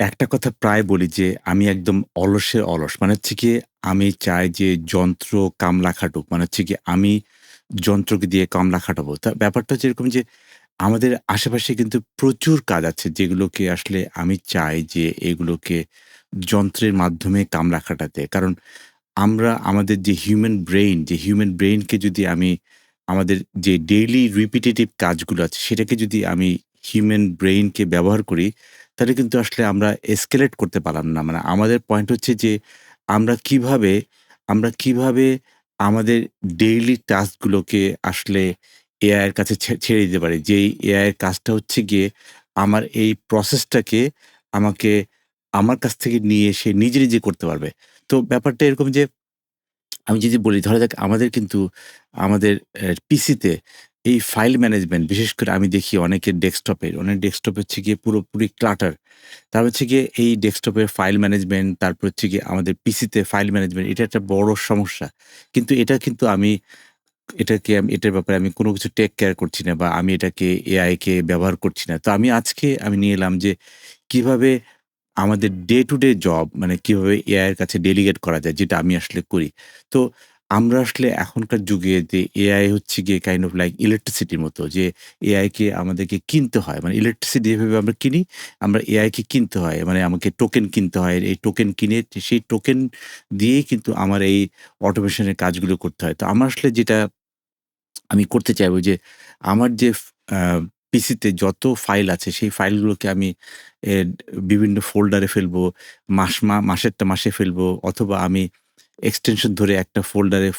একটা কথা প্রায় বলি যে, আমি একদম অলসের অলস। মানে হচ্ছে গিয়ে আমি চাই যে যন্ত্র কামলা খাটুক। মানে হচ্ছে গিয়ে আমি যন্ত্রকে দিয়ে কামলা খাটাবো। তা ব্যাপারটা হচ্ছে এরকম যে আমাদের আশেপাশে কিন্তু প্রচুর কাজ আছে যেগুলোকে আসলে আমি চাই যে এগুলোকে যন্ত্রের মাধ্যমে কামলা খাটাতে। কারণ আমরা আমাদের যে হিউম্যান ব্রেইনকে যদি আমি আমাদের যে ডেইলি রিপিটিটিভ কাজগুলো আছে সেটাকে যদি আমি হিউম্যান ব্রেইনকে ব্যবহার করি, তাহলে কিন্তু আসলে আমরা এসকেলেট করতে পারলাম না। মানে আমাদের পয়েন্ট হচ্ছে যে আমরা কিভাবে আমরা কিভাবে আমাদের ডেইলি টাস্ক গুলোকে আসলে এআই এর কাছে ছেড়ে দিতে পারি। যেই এআই এর কাজটা হচ্ছে গিয়ে আমার এই প্রসেসটাকে আমাকে আমার কাছ থেকে নিয়ে সে নিজে করতে পারবে। তো ব্যাপারটা এরকম যে আমি যদি বলি ধরা যাক আমাদের কিন্তু আমাদের পিসিতে এই ফাইল ম্যানেজমেন্ট বিশেষ করে আমি দেখি অনেক ডেস্কটপ হচ্ছে গিয়ে পুরোপুরি ক্লাটার। তার হচ্ছে গিয়ে এই ডেস্কটপের ফাইল ম্যানেজমেন্ট তারপর হচ্ছে গিয়ে আমাদের পিসিতে ফাইল ম্যানেজমেন্ট এটা একটা বড় সমস্যা। কিন্তু এটা কিন্তু এটার ব্যাপারে আমি কোনো কিছু টেক কেয়ার করছি না বা আমি এটাকে এআই কে ব্যবহার করছি না। তো আমি নিয়ে এলাম যে কিভাবে আমাদের ডে টু ডে জব মানে কিভাবে এআই এর কাছে ডেলিগেট করা যায় যেটা আমি আসলে করি। তো আমরা আসলে এখনকার যুগে যে এআই হচ্ছে গিয়ে কাইন্ড অফ লাইক ইলেকট্রিসিটির মতো যে এআই কে আমাদেরকে কিনতে হয়। মানে ইলেকট্রিসিটি যেভাবে আমরা কিনি, আমরা এআই কে কিনতে হয়। মানে আমাকে টোকেন কিনতে হয়। এই টোকেন কিনে সেই টোকেন দিয়েই কিন্তু আমার এই অটোমেশন এর কাজগুলো করতে হয়। তো আমার আসলে যেটা আমি করতে চাইবো যে আমার যে আ পিসিতে যত ফাইল আছে সেই ফাইলগুলোকে আমি এ বিভিন্ন ফোল্ডারে ফেলবো। মাসেরটা মাসে ফেলবো অথবা আমি এক্সটেনশন ধরে একটা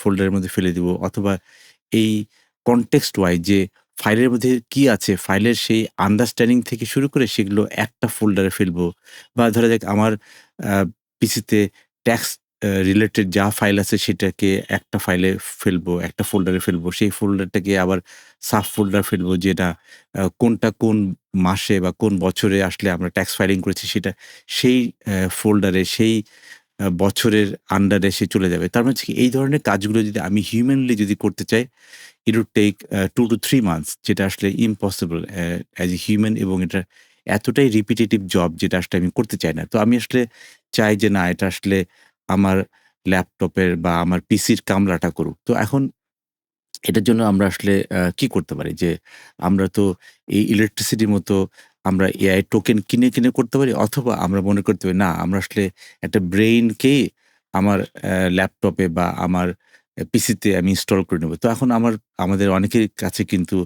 ফোল্ডারের মধ্যে ফেলে দিবো অথবা এই কনটেক্সট ওয়াইজ যে ফাইলের মধ্যে কি আছে, ফাইলের সেই আন্ডারস্ট্যান্ডিং থেকে শুরু করে সেগুলো একটা ফোল্ডারে ফেলবো। বা ধরা যাক আমার আ পিসিতে ট্যাক্স রিলেটেড যা ফাইল আছে সেটাকে একটা ফাইলে ফেলবো, একটা ফোল্ডারে ফেলবো। সেই ফোল্ডারটাকে আবার সাব ফোল্ডার ফেলবো যেটা কোনটা কোন মাসে বা কোন বছরে আসলে আমরা ট্যাক্স ফাইলিং করেছি সেটা সেই ফোল্ডারে সেই বছরের আন্ডারে সে চলে যাবে। তার মানে হচ্ছে কি এই ধরনের কাজগুলো যদি আমি হিউম্যানলি যদি করতে চাই, it would take 2 to 3 months যেটা আসলে ইম্পসিবল অ্যাজ এ হিউম্যান এবং এটা এতটাই রিপিটিটিভ জব যেটা আসলে আমি করতে চাই না। তো আমি আসলে চাই যে না এটা আসলে আমার ল্যাপটপের বা আমার পিসির কামরাটা করুক। তো এখন এটার জন্য আমরা আসলে কি করতে পারি? যে আমরা তো এই ইলেকট্রিসিটির মতো আমরা এআই টোকেন কিনে করতে পারি অথবা আমরা মনে করতে পারি না আমরা আসলে একটা ব্রেইনকেই আমার ল্যাপটপে বা আমার পিসিতে আমি ইনস্টল করে নেব। তো এখন আমাদের অনেকের কাছে কিন্তু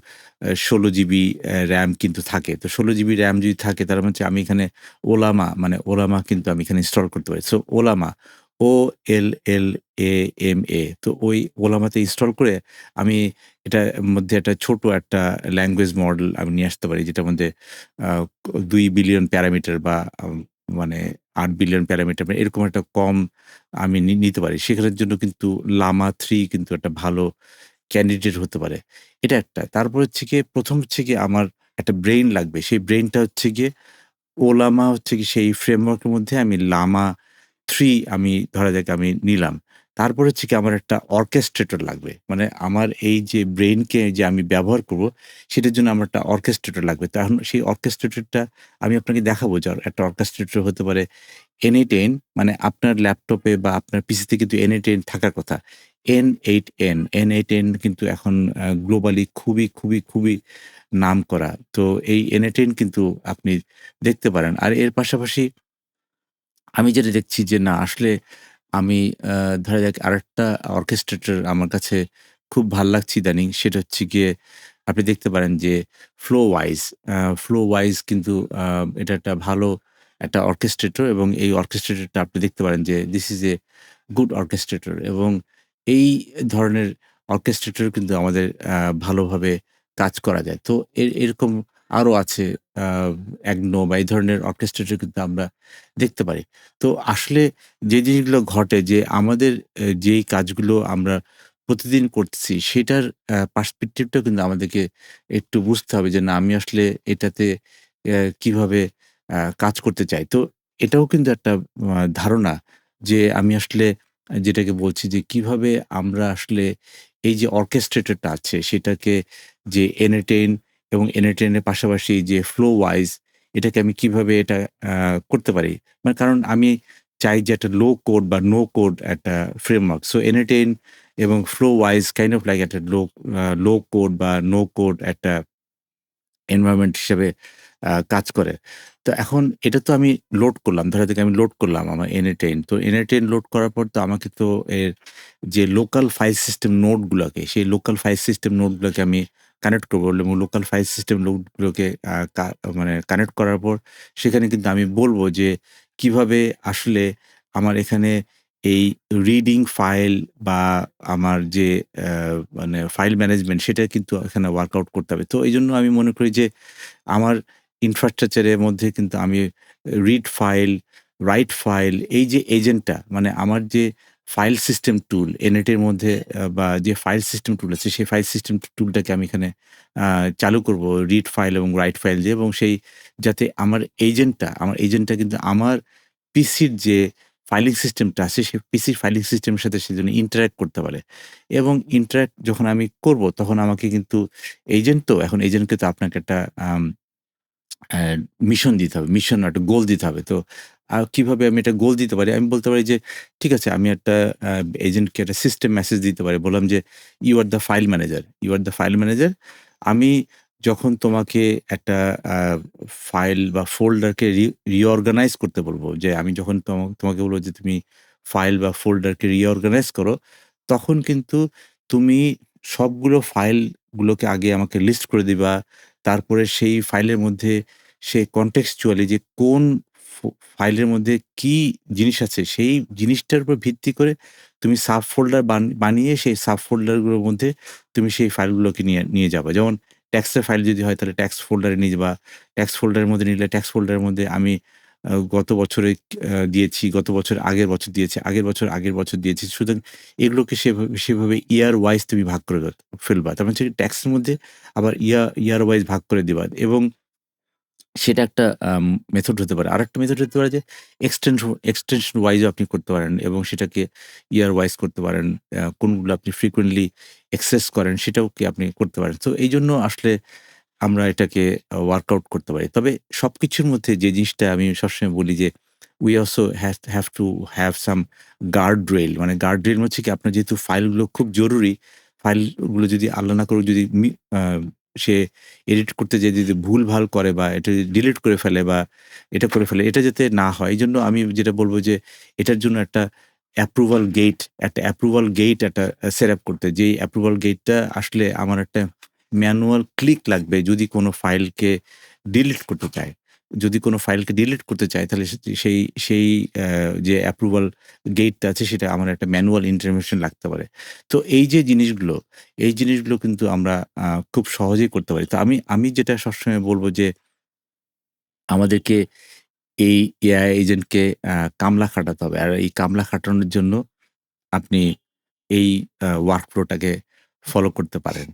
১৬ জিবি র‍্যাম কিন্তু থাকে। তো ১৬ জিবি র‍্যাম যদি থাকে তার মানে হচ্ছে আমি এখানে ওলামা কিন্তু আমি এখানে ইনস্টল করতে পারি। সো ওলামা OLLAMA তো ওই ওলামাতে ইনস্টল করে আমি এটার মধ্যে একটা ছোট একটা ল্যাঙ্গুয়েজ মডেল আমি নিয়ে আসতে পারি যেটার মধ্যে আ ২ বিলিয়ন প্যারামিটার বা মানে ৮ বিলিয়ন প্যারামিটার এরকম একটা কম আমি নিতে পারি। সেখানের জন্য কিন্তু লামা 3 কিন্তু একটা ভালো ক্যান্ডিডেট হতে পারে। এটা একটা। তারপর হচ্ছে গিয়ে ১ম হচ্ছে গিয়ে আমার একটা ব্রেইন লাগবে। সেই ব্রেইনটা হচ্ছে গিয়ে ওলামা হচ্ছে কি সেই ফ্রেমওয়ার্ক এর মধ্যে আমি লামা 3 আমি ধরা যাক আমি নিলাম। তারপর হচ্ছে কি আমার একটা অর্কেস্ট্রেটর লাগবে। মানে আমার এই যে ব্রেইনকে যে আমি ব্যবহার করব, সেটার জন্য আমার একটা অর্কেস্ট্রেটর লাগবে। তো এখন সেই অর্কেস্ট্রেটরটা আমি আপনাকে দেখাবো যে একটা অর্কেস্ট্রেটর হতে পারে N8N মানে আপনার ল্যাপটপে বা আপনার পিসিতে কিন্তু N8N থাকার কথা। N8N কিন্তু এখন গ্লোবালি খুবই নামকরা। তো এই N8N কিন্তু আপনি দেখতে পারেন। আর এর পাশাপাশি আমি যেটা দেখছি যে না আসলে আমি আ ধরা যাক আরেকটা অর্কেস্ট্রেটর আমার কাছে খুব ভাল লাগছে ইদানিং। সেটা হচ্ছে গিয়ে আপনি দেখতে পারেন যে Flowise Flowise কিন্তু এটা একটা ভালো একটা অর্কেস্ট্রেটর এবং এই অর্কেস্ট্রেটরটা আপনি দেখতে পারেন যে this is a good orchestrator এবং এই ধরনের অর্কেস্ট্রেটর কিন্তু আমাদের ভালোভাবে কাজ করা যায়। তো এরকম আরো আছে আ EGNO বা এই ধরনের অর্কেস্ট্রেটর কিন্তু আমরা দেখতে পারি। তো আসলে যে জিনিসগুলো ঘটে যে আমাদের যেই কাজগুলো আমরা প্রতিদিন করতেছি সেটার পার্সপেক্টিভ টাও কিন্তু আমাদেরকে একটু বুঝতে হবে যে না আমি আসলে এটাতে কিভাবে কাজ করতে চাই। তো এটাও কিন্তু একটা ধারণা যে আমি আসলে যেটাকে বলছি যে কিভাবে আমরা আসলে এই যে অর্কেস্ট্রেটর টা আছে সেটাকে যে entertain এবং entertain এর পাশাপাশি যে Flowise এটাকে আমি কিভাবে এটা আ করতে পারি? মানে কারণ আমি চাই যে একটা লো কোড বা নো কোড একটা ফ্রেমওয়ার্ক। সো N8N এবং Flowise কাইন্ড অফ লাইক একটা লো কোড বা নো কোড একটা এনভায়রনমেন্ট হিসেবে কাজ করে। তো এখন এটা তো আমি লোড করলাম। ধরা যাক আমি লোড করলাম আমার N8N। তো N8N লোড করার পর তো আমাকে তো এর যে লোকাল ফাইল সিস্টেম নোড গুলাকে, সেই লোকাল ফাইল সিস্টেম নোড গুলাকে আমি কানেক্ট করব এবং লোকাল ফাইল সিস্টেম নোড গুলোকে আ কা মানে কানেক্ট করার পর সেখানে কিন্তু আমি বলব যে কিভাবে আসলে আমার এখানে এই রিডিং ফাইল বা আমার যে অ্যা মানে ফাইল ম্যানেজমেন্ট সেটা কিন্তু এখানে ওয়ার্কআউট করতে হবে। তো এইজন্য আমি মনে করি যে আমার ইনফ্রাস্ট্রাকচার এর মধ্যে কিন্তু আমি রিড ফাইল, রাইট ফাইল এই যে এজেন্টটা মানে আমার যে ফাইল সিস্টেম টুল এনএট এর মধ্যে বা যে ফাইল সিস্টেম টুল আছে সেই ফাইল সিস্টেম টুলটাকে আমি এখানে আ চালু করব রিড ফাইল এবং রাইট ফাইল দিয়ে এবং সেই যাতে আমার এজেন্টটা কিন্তু আমার পিসির যে ফাইলিং সিস্টেমটা আছে সেই পিসির ফাইলিং সিস্টেমের সাথে সে যেন ইন্টারেক্ট করতে পারে এবং ইন্টারেক্ট যখন আমি করব তখন আমাকে কিন্তু এজেন্ট তো এখন এজেন্টকে তো আপনাকে একটা অ্যা মিশন দিতে হবে। মিশন না একটা গোল দিতে হবে। তো কিভাবে আমি একটা গোল দিতে পারি? আমি বলতে পারি যে, ঠিক আছে আমি একটা আ এজেন্টকে একটা সিস্টেম মেসেজ দিতে পারি। বললাম যে, "you are the file manager. You are the file manager. আমি যখন তোমাকে একটা আ ফাইল বা ফোল্ডারকে রিঅর্গানাইজ করতে বলব, যে আমি যখন তোমাকে বলব যে তুমি ফাইল বা ফোল্ডারকে রিঅর্গানাইজ করো, তখন কিন্তু তুমি সবগুলো ফাইলগুলোকে আগে আমাকে লিস্ট করে দিবা। তারপরে সেই ফাইলের মধ্যে সে contextually যে কোন ফাইলের মধ্যে কি জিনিস আছে, সেই জিনিসটার উপর ভিত্তি করে তুমি সাব ফোল্ডার বানিয়ে সেই সাব ফোল্ডার গুলোর মধ্যে তুমি সেই ফাইলগুলোকে নিয়ে নিয়ে যাবা। যেমন ট্যাক্সের ফাইল যদি হয় তাহলে ট্যাক্স ফোল্ডারে নিয়ে যাবা। ট্যাক্স ফোল্ডারের মধ্যে নিলে ট্যাক্স ফোল্ডারের মধ্যে আমি গত বছরে দিয়েছি, গত বছর আগের বছর দিয়েছি, আগের বছর দিয়েছি। সুতরাং এগুলোকে সেভাবে ইয়ার ওয়াইজ তুমি ভাগ করে ফেলবা। তার মানে হচ্ছে ট্যাক্সের মধ্যে আবার ইয়ার ওয়াইজ ভাগ করে দিবা এবং সেটা একটা মেথড হতে পারে। আরেকটা মেথড হতে পারে যে এক্সটেনশন ওয়াইজ ও আপনি করতে পারেন এবং সেটাকে ইয়ার ওয়াইজ করতে পারেন। কোনগুলো আপনি ফ্রিকোয়েন্টলি অ্যাক্সেস করেন সেটাও কি আপনি করতে পারেন। তো এইজন্য আসলে আমরা এটাকে ওয়ার্কআউট করতে পারি। তবে সবকিছুর মধ্যে যে জিনিসটা আমি সবসময় বলি যে, we also have to have some guardrail মানে গার্ডরেইল হচ্ছে কি আপনার যেহেতু ফাইলগুলো খুব জরুরি, ফাইলগুলো যদি আল্লাহ না করুক যদি আ সে এডিট করতে যেয়ে যদি ভুলভাল করে বা এটা যদি ডিলিট করে ফেলে বা এটা করে ফেলে, এটা যাতে না হয়। এজন্য আমি যেটা বলব যে এটার জন্য একটা অ্যাপ্রুভাল গেট একটা সেট আপ করতে। যেই অ্যাপ্রুভাল গেটটা আসলে আমার একটা ম্যানুয়াল ক্লিক লাগবে যদি কোনো ফাইলকে ডিলিট করতে চায়। যদি কোনো ফাইলকে ডিলিট করতে চায় তাহলে সেই সেই যে অ্যাপ্রুভাল গেটটা আছে সেটা আমার একটা ম্যানুয়াল ইন্টারভেনশন লাগতে পারে। তো এই জিনিসগুলো কিন্তু আমরা খুব সহজেই করতে পারি। তো আমি যেটা সবসময় বলব যে আমাদেরকে এই এআই এজেন্টকে কামলা খাটাতে হবে। আর এই কামলা খাটানোর জন্য আপনি এই ওয়ার্ক ফ্লো টাকে ফলো করতে পারেন।